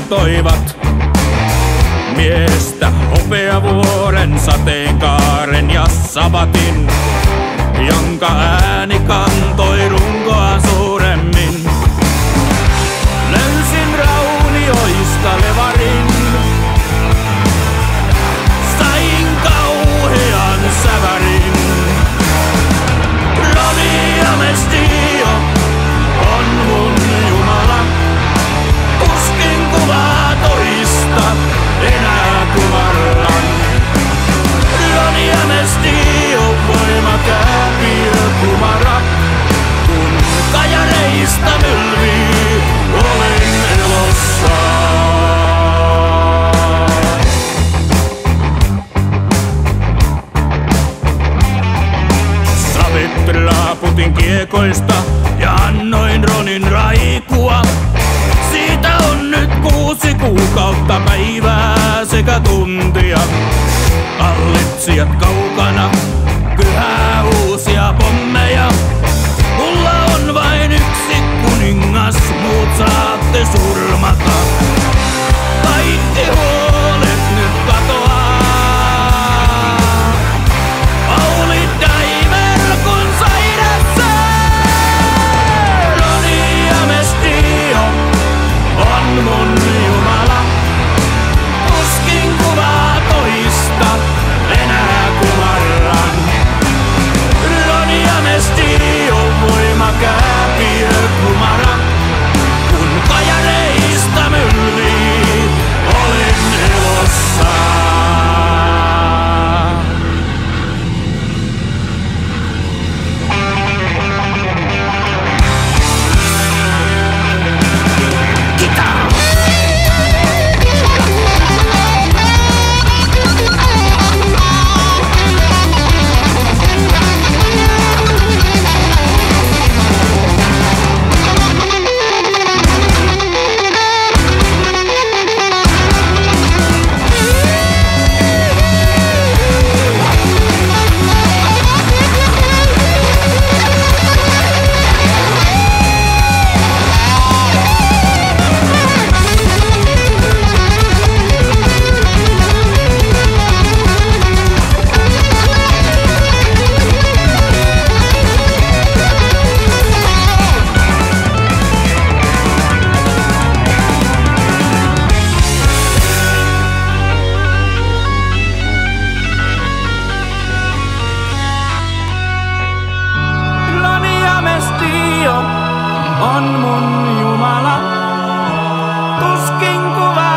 kantoivat miestä hopeavuoren, sateenkaaren ja savatin, jonka ääni kantoi runkoa suuremmin. Löysin raunioista levarin, sain kauhean sävärin. Roni ja Mestio on mun Jumala, tuskin kuvaa toista enää kumarran. Roni ja Mestio, voima kääpiö kumara, kun kajareista mylvii, olen elossa. Raaputin kiekoista ja annoin Ronin raikua. Siitä on nyt 6 kuukautta, päivää sekä tuntia. Hallitsijat kaukana, kyhää uusia pommeja. Mulla on vain yksi kuningas, muut saatte surmata. Kaikki huolet nyt katoaa. Pauli Diver kun sairassa. Roni ja Mestio on mun Jumala, tuskin kuvaa toista enää kumarran. Roni ja Mestio, voima kääpiö kumara, kun kajareista mylvii, olen elossa. On mun Jumala, tuskin kuva